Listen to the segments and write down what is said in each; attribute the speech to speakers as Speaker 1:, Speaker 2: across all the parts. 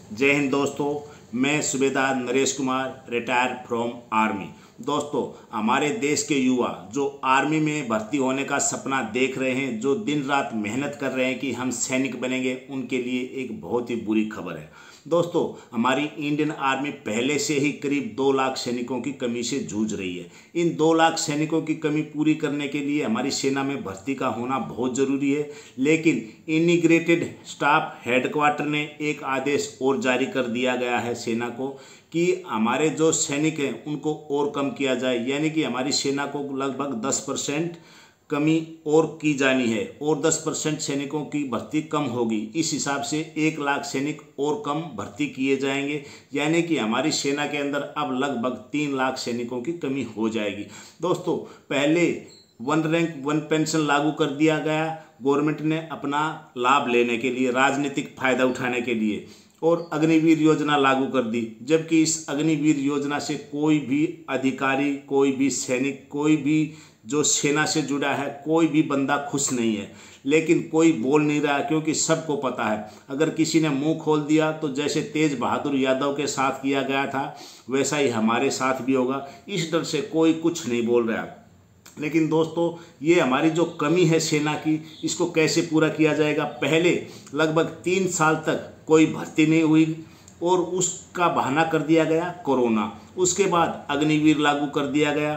Speaker 1: जय हिंद दोस्तों। मैं सूबेदार Naresh Kumar, retire from army. दोस्तों, हमारे देश के युवा जो आर्मी में भर्ती होने का सपना देख रहे हैं, जो दिन रात मेहनत कर रहे हैं कि हम सैनिक बनेंगे, उनके लिए एक बहुत ही बुरी खबर है। दोस्तों, हमारी इंडियन आर्मी पहले से ही करीब 2 लाख सैनिकों की कमी से जूझ रही है। इन 2 लाख सैनिकों की कमी पूरी करने के लिए हमारी सेना में भर्ती का होना बहुत ज़रूरी है। लेकिन इंटीग्रेटेड स्टाफ हेडक्वार्टर ने एक आदेश और जारी कर दिया गया है सेना को कि हमारे जो सैनिक हैं उनको और कम किया जाए, यानी कि हमारी सेना को लगभग 10% कमी और की जानी है और 10% सैनिकों की भर्ती कम होगी। इस हिसाब से 1 लाख सैनिक और कम भर्ती किए जाएंगे, यानी कि हमारी सेना के अंदर अब लगभग 3 लाख सैनिकों की कमी हो जाएगी। दोस्तों, पहले 1 रैंक 1 पेंशन लागू कर दिया गया गवर्नमेंट ने अपना लाभ लेने के लिए, राजनीतिक फायदा उठाने के लिए, और अग्निवीर योजना लागू कर दी। जबकि इस अग्निवीर योजना से कोई भी अधिकारी, कोई भी सैनिक, कोई भी जो सेना से जुड़ा है, कोई भी बंदा खुश नहीं है। लेकिन कोई बोल नहीं रहा, क्योंकि सबको पता है अगर किसी ने मुंह खोल दिया तो जैसे तेज बहादुर यादव के साथ किया गया था वैसा ही हमारे साथ भी होगा। इस डर से कोई कुछ नहीं बोल रहा। लेकिन दोस्तों, ये हमारी जो कमी है सेना की, इसको कैसे पूरा किया जाएगा? पहले लगभग 3 साल तक कोई भर्ती नहीं हुई और उसका बहाना कर दिया गया कोरोना। उसके बाद अग्निवीर लागू कर दिया गया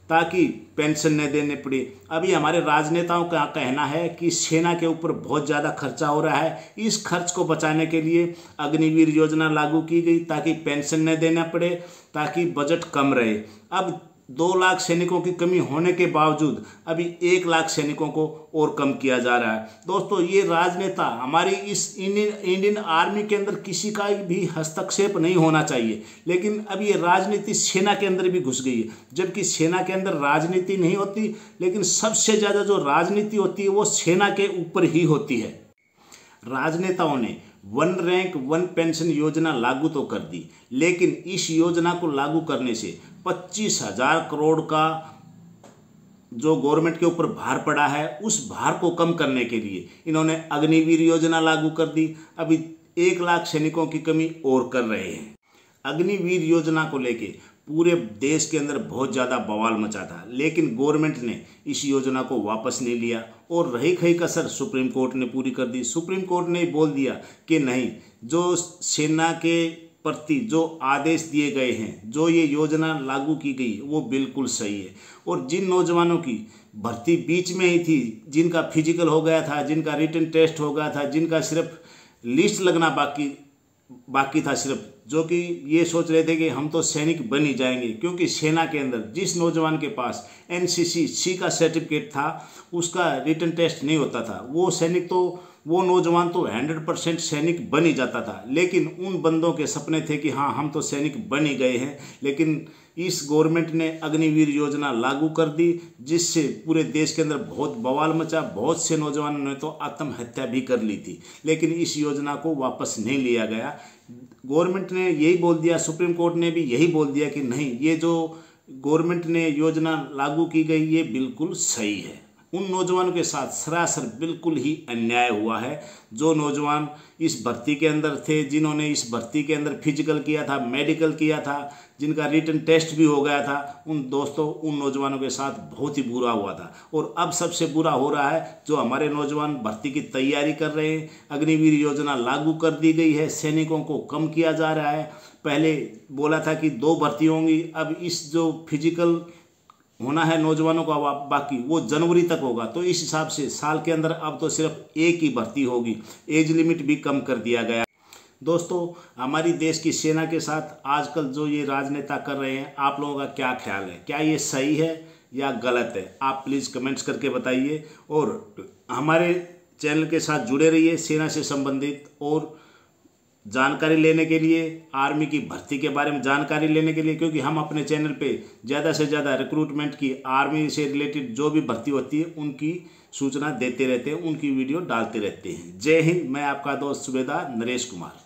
Speaker 1: ताकि पेंशन न देने पड़े। अभी हमारे राजनेताओं का कहना है कि सेना के ऊपर बहुत ज़्यादा खर्चा हो रहा है, इस खर्च को बचाने के लिए अग्निवीर योजना लागू की गई ताकि पेंशन न देना पड़े, ताकि बजट कम रहे। अब 2 लाख सैनिकों की कमी होने के बावजूद अभी 1 लाख सैनिकों को और कम किया जा रहा है। दोस्तों, ये राजनेता, हमारी इस इंडियन आर्मी के अंदर किसी का भी हस्तक्षेप नहीं होना चाहिए, लेकिन अब ये राजनीति सेना के अंदर भी घुस गई है। जबकि सेना के अंदर राजनीति नहीं होती, लेकिन सबसे ज़्यादा जो राजनीति होती है वो सेना के ऊपर ही होती है। राजनेताओं ने 1 रैंक 1 पेंशन योजना लागू तो कर दी, लेकिन इस योजना को लागू करने से 25,000 करोड़ का जो गवर्नमेंट के ऊपर भार पड़ा है, उस भार को कम करने के लिए इन्होंने अग्निवीर योजना लागू कर दी। अभी 1 लाख सैनिकों की कमी और कर रहे हैं। अग्निवीर योजना को लेके पूरे देश के अंदर बहुत ज़्यादा बवाल मचा था, लेकिन गवर्नमेंट ने इस योजना को वापस नहीं लिया और रही खई कसर सुप्रीम कोर्ट ने पूरी कर दी। सुप्रीम कोर्ट ने बोल दिया कि नहीं, जो सेना के प्रति जो आदेश दिए गए हैं, जो ये योजना लागू की गई, वो बिल्कुल सही है। और जिन नौजवानों की भर्ती बीच में ही थी, जिनका फिजिकल हो गया था, जिनका रिटन टेस्ट हो गया था, जिनका सिर्फ लिस्ट लगना बाकी था, सिर्फ जो कि ये सोच रहे थे कि हम तो सैनिक बन ही जाएंगे, क्योंकि सेना के अंदर जिस नौजवान के पास NCC का सर्टिफिकेट था उसका रिटन टेस्ट नहीं होता था, वो नौजवान तो 100% सैनिक बन ही जाता था। लेकिन उन बंदों के सपने थे कि हाँ, हम तो सैनिक बन ही गए हैं। लेकिन इस गवर्नमेंट ने अग्निवीर योजना लागू कर दी, जिससे पूरे देश के अंदर बहुत बवाल मचा। बहुत से नौजवानों ने तो आत्महत्या भी कर ली थी, लेकिन इस योजना को वापस नहीं लिया गया। गवर्नमेंट ने यही बोल दिया, सुप्रीम कोर्ट ने भी यही बोल दिया कि नहीं, ये जो गवर्नमेंट ने योजना लागू की गई ये बिल्कुल सही है। उन नौजवानों के साथ सरासर बिल्कुल ही अन्याय हुआ है। जो नौजवान इस भर्ती के अंदर थे, जिन्होंने इस भर्ती के अंदर फिजिकल किया था, मेडिकल किया था, जिनका रिटन टेस्ट भी हो गया था, उन नौजवानों के साथ बहुत ही बुरा हुआ था। और अब सबसे बुरा हो रहा है जो हमारे नौजवान भर्ती की तैयारी कर रहे हैं। अग्निवीर योजना लागू कर दी गई है, सैनिकों को कम किया जा रहा है। पहले बोला था कि 2 भर्ती होंगी, अब इस जो फिजिकल होना है नौजवानों का बाकी, वो जनवरी तक होगा। तो इस हिसाब से साल के अंदर अब तो सिर्फ 1 ही भर्ती होगी। एज लिमिट भी कम कर दिया गया। दोस्तों, हमारी देश की सेना के साथ आजकल जो ये राजनेता कर रहे हैं, आप लोगों का क्या ख्याल है? क्या ये सही है या गलत है? आप प्लीज़ कमेंट्स करके बताइए और हमारे चैनल के साथ जुड़े रहिए। सेना से संबंधित और जानकारी लेने के लिए, आर्मी की भर्ती के बारे में जानकारी लेने के लिए, क्योंकि हम अपने चैनल पे ज़्यादा से ज़्यादा रिक्रूटमेंट की, आर्मी से रिलेटेड जो भी भर्ती होती है उनकी सूचना देते रहते हैं, उनकी वीडियो डालते रहते हैं। जय हिंद। मैं आपका दोस्त सूबेदार नरेश कुमार।